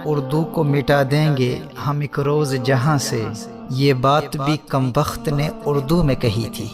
اردو کو مٹا دیں گے ہم ایک روز جہاں سے، یہ بات بھی کم وقت نے اردو میں کہی تھی۔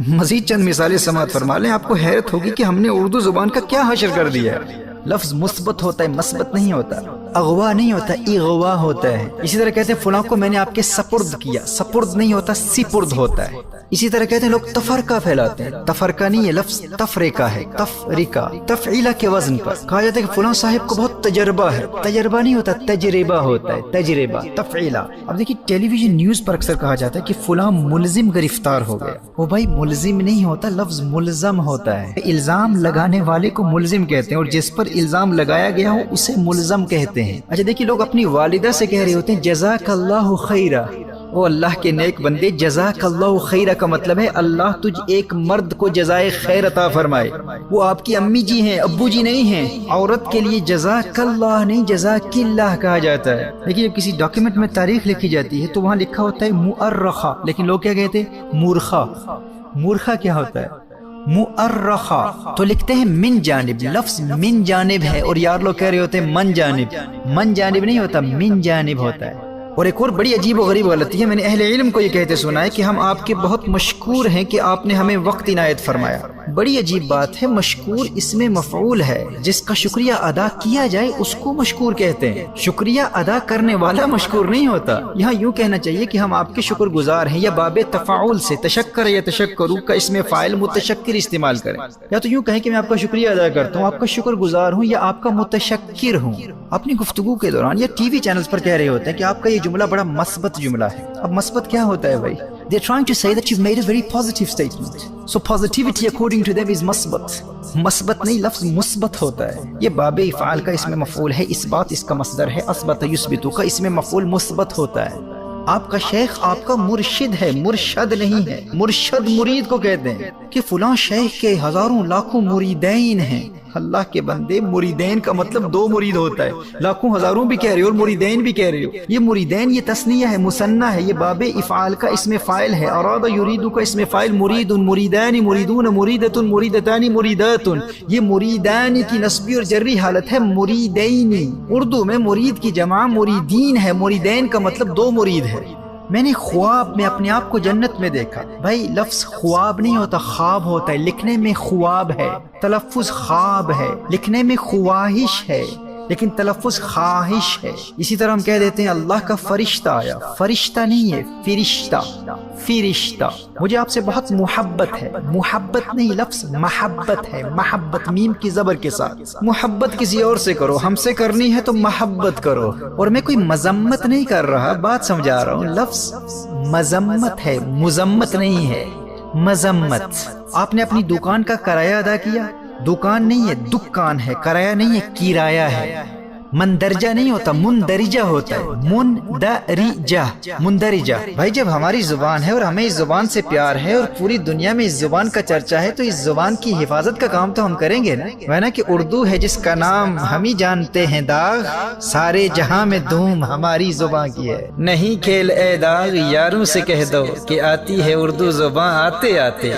مزید چند مثالیں سماعت فرما لیں، آپ کو حیرت ہوگی کہ ہم نے اردو زبان کا کیا حشر کر دیا ہے۔ لفظ مثبت ہوتا ہے، مثبت نہیں ہوتا۔ اغوا نہیں ہوتا، اغوا ہوتا ہے۔ اسی طرح کہتے ہیں فلاں کو میں نے آپ کے سپرد کیا، سپرد نہیں ہوتا، سپرد ہوتا ہے۔ اسی طرح کہتے ہیں لوگ تفرقہ پھیلاتے ہیں، تفرقہ نہیں ہے، لفظ تفریقہ ہے، تفریقہ تفعیلہ کے وزن پر۔ کہا جاتا ہے کہ فلاں صاحب کو بہت تجربہ ہے، تجربہ نہیں ہوتا، تجربہ ہوتا ہے، تجربہ تفعیلہ۔ اب دیکھیے ٹیلی ویژن نیوز پر اکثر کہا جاتا ہے کہ فلاں ملزم گرفتار ہو گیا۔ وہ بھائی ملزم نہیں ہوتا، لفظ ملزم ہوتا ہے۔ الزام لگانے والے کو ملزم کہتے ہیں اور جس پر الزام لگایا گیا ہو اسے ملزم کہتے ہیں۔ اچھا دیکھیے لوگ اپنی والدہ سے کہہ رہے ہوتے ہیں جزاک اللہ خیرہ، او اللہ کے نیک بندے، جزاک اللہ خیرہ کا مطلب ہے اللہ تجھ ایک مرد کو جزائے خیر عطا فرمائے۔ وہ آپ کی امی جی ہیں، ابو جی نہیں ہیں۔ عورت کے لیے جزاک اللہ نہیں جزاک اللہ کہا جاتا ہے۔ لیکن جب کسی ڈاکیومنٹ میں تاریخ لکھی جاتی ہے تو وہاں لکھا ہوتا ہے مؤرخہ، لیکن لوگ کیا کہتے ہیں مورخہ۔ مورخہ کیا ہوتا ہے؟ مؤرخہ تو لکھتے ہیں من جانب، لفظ من جانب ہے اور یار لوگ کہہ رہے ہوتے ہیں من جانب۔ من جانب نہیں ہوتا، من جانب ہوتا ہے۔ اور ایک اور بڑی عجیب و غریب غلطی ہے، میں نے اہل علم کو یہ کہتے سنا ہے کہ ہم آپ کے بہت مشکور ہیں کہ آپ نے ہمیں وقت عنایت فرمایا۔ بڑی عجیب بات ہے، مشکور اس میں مفعول ہے، جس کا شکریہ ادا کیا جائے اس کو مشکور کہتے ہیں، شکریہ ادا کرنے والا مشکور نہیں ہوتا۔ یہاں یوں کہنا چاہیے کہ ہم آپ کے شکر گزار ہیں، یا باب تفاعل سے تشکر یا تشکرو کا اس میں فاعل متشکر استعمال کریں، یا تو یوں کہیں کہ میں آپ کا شکریہ ادا کرتا ہوں، آپ کا شکر گزار ہوں یا آپ کا متشکر ہوں۔ اپنی گفتگو کے دوران یا ٹی وی چینلز پر کہہ رہے ہوتے ہیں کہ آپ کا یہ جملہ بڑا مثبت جملہ ہے۔ اب مثبت کیا ہوتا ہے بھائی؟ They're trying to say that you've made a very positive statement. So positivity according to them is مثبت۔ مثبت نہیں، لفظ مثبت ہوتا ہے۔ یہ باب افعال کا اس میں مفعول ہے، اثبات اس کا مصدر ہے، اثبت یثبتو کا اس میں مفعول مثبت ہوتا ہے۔ آپ کا شیخ آپ کا مرشد ہے، مرشد نہیں ہے۔ مرشد مرید کو کہتے ہیں کہ فلاں شیخ کے ہزاروں لاکھوں مریدین ہیں۔ اللہ کے بندے، مریدین کا مطلب دو مرید ہوتا ہے، لاکھوں ہزاروں بھی کہہ رہے ہو اور مریدین بھی کہہ رہے ہو۔ یہ مریدین یہ تثنیہ ہے، مثنی ہے، یہ باب افعال کا اس میں فاعل ہے۔ اراد یریدو کا اس میں فاعل مرید، مریدان مریدون مریدۃ مریدتان مریدات، یہ مریدان کی نسبی اور جری حالت ہے، مریدینی۔ اردو میں مرید کی جمع مریدین ہے، مریدین کا مطلب دو مرید ہے۔ میں نے خواب میں اپنے آپ کو جنت میں دیکھا۔ بھائی لفظ خواب نہیں ہوتا، خواب ہوتا ہے، لکھنے میں خواب ہے، تلفظ خواب ہے، لکھنے میں خواہش ہے لیکن تلفظ خواہش ہے۔ اسی طرح ہم کہہ دیتے ہیں اللہ کا فرشتہ آیا، فرشتہ نہیں ہے، فرشتہ، فرشتہ۔ مجھے آپ سے بہت محبت ہے، محبت نہیں، لفظ محبت ہے، محبت میم کی زبر کے ساتھ۔ محبت کسی اور سے کرو، ہم سے کرنی ہے تو محبت کرو۔ اور میں کوئی مذمت نہیں کر رہا، بات سمجھا رہا ہوں، لفظ مذمت ہے، مذمت نہیں ہے، مذمت۔ آپ نے اپنی دکان کا کرایہ ادا کیا، دکان نہیں ہے دکان ہے، کرایہ نہیں ہے کرایہ ہے۔ مندرجہ نہیں ہوتا، مندرجہ ہوتا ہے، مندرجہ، مندرجہ۔ بھائی جب ہماری زبان ہے اور ہمیں اس زبان سے پیار ہے اور پوری دنیا میں اس زبان کا چرچا ہے تو اس زبان کی حفاظت کا کام تو ہم کریں گے نا۔ ورنہ کہ اردو ہے جس کا نام ہم ہی جانتے ہیں داغ، سارے جہاں میں دھوم ہماری زبان کی ہے۔ نہیں کھیل اے داغ، یاروں سے کہہ دو کہ آتی ہے اردو زبان آتے آتے۔